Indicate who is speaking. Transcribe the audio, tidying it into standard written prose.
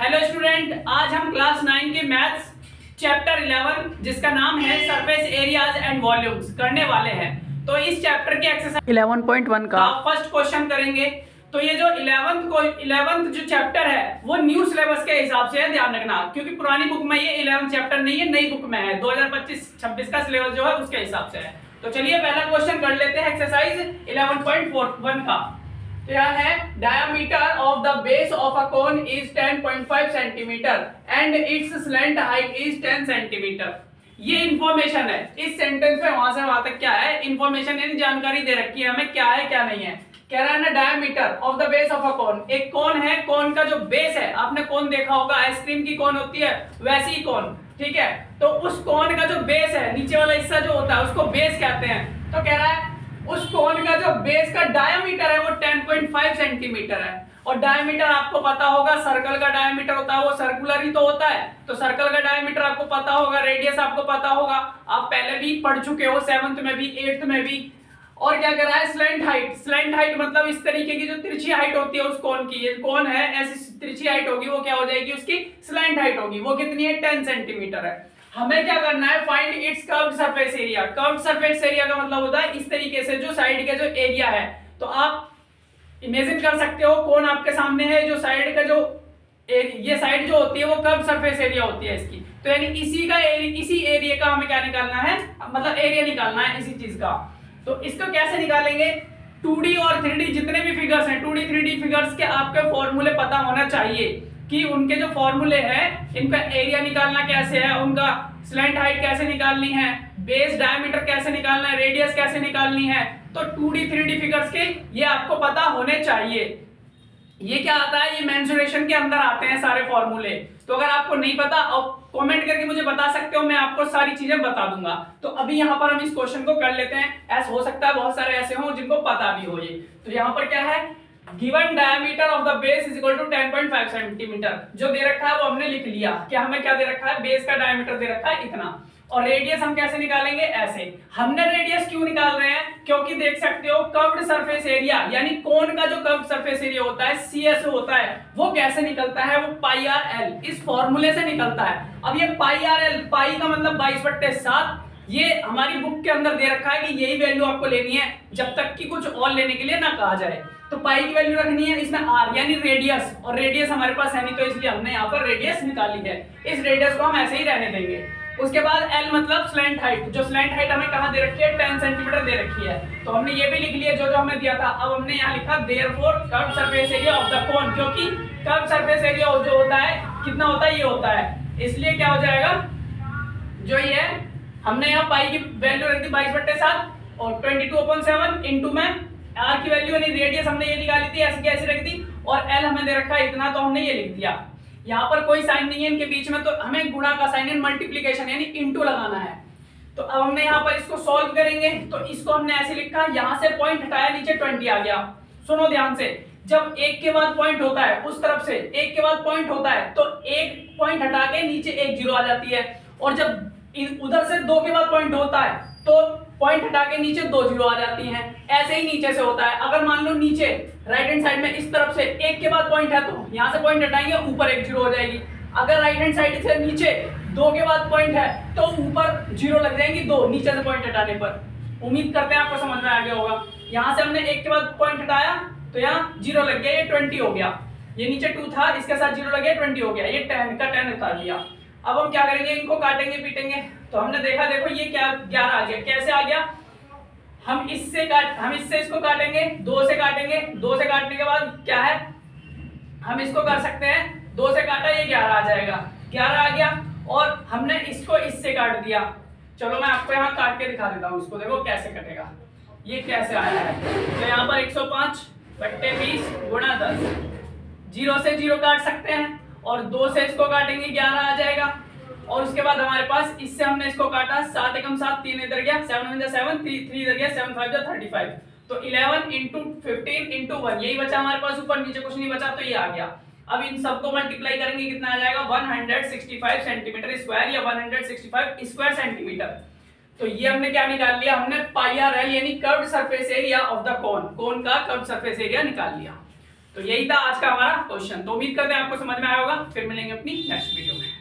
Speaker 1: Hello student, आज हम class 9 के मैथ्स चैप्टर 11 जिसका नाम है सरफेस एरियाज एंड वॉल्यूम्स करने वाले हैं। तो इस चैप्टर के एक्सरसाइज 11.1 का फर्स्ट क्वेश्चन करेंगे। तो ये जो 11th जो चैप्टर है वो न्यू सिलेबस के हिसाब से है, ध्यान रखना, क्योंकि पुरानी बुक में ये 11th चैप्टर नहीं है, नई बुक में है 2025-26 का सिलेबस जो है उसके हिसाब से है। तो चलिए पहला क्वेश्चन कर लेते हैं एक्सरसाइज 11.1 का। तो यह है diameter of the base of a cone is 10.5 centimeter and its slant height is 10 centimeter। ये इंफॉर्मेशन है इस सेंटेंस में, वहां से वहां तक क्या है इंफॉर्मेशन, यानी जानकारी दे रखी है हमें क्या है क्या नहीं है। कह रहा है ना diameter of the base of a cone, एक कोन है, कोन का जो बेस है, आपने कोन देखा होगा, आइसक्रीम की कोन होती है वैसी ही कोन, ठीक है। तो उस कोन का जो बेस है, नीचे वाला हिस्सा जो होता है उसको बेस कहते हैं। तो कह रहा है उस कोन का जो बेस का डायमीटर है वो 10.5 सेंटीमीटर है। और डायमीटर आपको पता होगा, सर्कल का डायमीटर होता है वो सर्कुलर ही तो होता है, तो सर्कल का डायमीटर आपको पता होगा, रेडियस आपको पता होगा, आप पहले भी पढ़ चुके हो 7th में भी 8th में भी। और क्या कर रहा है स्लैंट हाइट, स्लैंट हाइट मतलब इस तरीके की जो तिरछी हाइट होती है उस कोन की, ये कोन है ऐसी तिरछी हाइट होगी, वो क्या हो जाएगी उसकी स्लैंट हाइट होगी, वो कितनी है 10 सेंटीमीटर है। हमें क्या करना है find its curved surface area. Curved surface area का मतलब होता है इस तरीके से जो साइड का जो एरिया है। तो आप इमेजिन कर सकते हो कोन आपके सामने है, जो साइड का जो ये साइड जो होती है वो कर्व्ड सरफेस एरिया होती है इसकी। तो यानी इसी एरिया का हमें क्या निकालना है, मतलब एरिया निकालना है इसी चीज का। तो इसको कैसे निकालेंगे, 2D और 3D जितने भी फिगर्स हैं, 2D 3D फिगर्स के आपके फॉर्मूले पता होना चाहिए कि उनके जो फॉर्मूले हैं, इनका एरिया निकालना कैसे है, उनका स्लैंट हाइट कैसे निकालनी है, बेस डायमीटर कैसे निकालना है, रेडियस कैसे निकालनी है। तो 2D 3D फिगर्स के ये आपको पता होने चाहिए। ये क्या आता है, ये मेंसुरेशन के अंदर आते हैं सारे फॉर्मूले। तो अगर आपको नहीं पता और कमेंट करके मुझे बता सकते हो, मैं आपको सारी चीजें बता दूंगा। तो अभी यहाँ पर हम इस क्वेश्चन को कर लेते हैं। ऐसा हो सकता है बहुत सारे ऐसे हों जिनको पता भी हो ये। तो यहाँ पर क्या है, given diameter of the base is equal to 10.5 centimetre, जो दे रखा है वो हमने लिख लिया। क्या हमें क्या दे रखा है, बेस का डायमीटर दे रखा है इतना। और रेडियस हम कैसे निकालेंगे, ऐसे। हमने रेडियस क्यों निकाल रहे हैं, क्योंकि देख सकते हो कर्व्ड सरफेस एरिया यानी कोन का जो कर्व्ड सरफेस एरिया होता है CS होता है, वो कैसे निकलता है, वो पाई आर एल इस फॉर्मूले से निकलता है। अब ये पाई आर एल, पाई का मतलब 22/7, ये हमारी बुक के अंदर दे रखा है कि यही वैल्यू आपको लेनी है जब तक कि कुछ और लेने के लिए ना कहा जाए। तो पाई की वैल्यू रखनी है, इसमें आर यानी रेडियस, और रेडियस हमारे पास है नहीं तो इसलिए हमने यहाँ पर रेडियस निकाली है। इस रेडियस को हम ऐसे ही रहने देंगे। उसके बाद एल मतलब स्लैंट हाइट, जो स्लैंट हाइट हमें कहाँ दे रखी है, 10 सेंटीमीटर दे रखी है। तो हमने ये भी लिख लिया जो हमें दिया था। अब हमने यहाँ लिखा therefore curved surface area of the कोन, क्योंकि कर्व्ड सरफेस एरिया जो होता है कितना होता है, ये होता है, इसलिए क्या हो जाएगा, जो ये हमने यहाँ पाई की वैल्यू रख दी 22/7 और 22/7 इंटू में आर की वैल्यू यानी रेडियस हमने ये निकाली थी, ऐसी की ऐसी रख दी, और एल हमें दे रखा है इतना, तो हमने ये लिख दिया। यहाँ पर कोई साइन नहीं है इनके बीच में, तो हमें गुणा का साइन है, मल्टीप्लीकेशन यानी इनटू लगाना है। तो अब हमने यहाँ पर इसको सॉल्व करेंगे। तो इसको हमने ऐसे लिखा, यहाँ से पॉइंट हटाया, नीचे 20 आ गया। सुनो ध्यान से, जब एक के बाद पॉइंट होता है, उस तरफ से एक के बाद पॉइंट होता है तो एक पॉइंट हटा के नीचे एक जीरो आ जाती है, और जब उधर से दो के बाद पॉइंट होता है तो पॉइंट हटा के नीचे दो जीरो आ जाती हैं। ऐसे ही नीचे से होता है। अगर मान लो नीचे राइट हैंड साइड में इस तरफ से एक के बाद पॉइंट है तो यहाँ से पॉइंट हटाएंगे, ऊपर एक जीरो हो जाएगी। अगर राइट हैंड साइड से नीचे दो के बाद पॉइंट है तो ऊपर जीरो लग जाएंगी दो, नीचे से पॉइंट हटाने पर। उम्मीद करते हैं आपको समझ में आ गया होगा। यहाँ से हमने एक के बाद पॉइंट हटाया तो यहाँ जीरो लग गया, ये 20 हो गया। ये नीचे 2 था, इसके साथ जीरो लग गया, 20 हो गया। ये 10 का 10 उतार लिया। अब हम क्या करेंगे, इनको काटेंगे पीटेंगे। तो हमने देखा, देखो ये क्या 11 आ गया। कैसे आ गया, हम इससे इसको काटेंगे, 2 से काटेंगे, 2 से काटने के बाद क्या है, हम इसको कर सकते हैं, 2 से काटा ये 11 आ जाएगा, 11 आ गया। और हमने इसको इससे काट दिया। चलो मैं आपको यहाँ काट के दिखा देता हूँ इसको, देखो कैसे कटेगा, ये कैसे आया है। तो यहाँ पर 105/20 गुणा 10, 0 से 0 काट सकते हैं, और 2 से इसको काटेंगे 11 आ जाएगा। और उसके बाद हमारे पास इससे हमने इसको काटा, 7 एकम 7, 3 इधर गया, 7 1 7, 3 इधर गया, 7 5 35। तो 11 इंटू 15 इंटू 1 यही बचा हमारे पास, ऊपर नीचे कुछ नहीं बचा, तो ये आ गया। अब इन सबको मल्टीप्लाई करेंगे, कितना आ जाएगा, 165 सेंटीमीटर स्क्वायर या 165 स्क्वायर सेंटीमीटर। तो ये हमने क्या निकाल लिया, हमने पाई आर एल यानी curved surface area of the cone, cone का कर्व्ड सरफेस एरिया निकाल लिया। तो यही था आज का हमारा क्वेश्चन। तो उम्मीद करते हैं आपको समझ में आया होगा। फिर मिलेंगे अपनी नेक्स्ट वीडियो में।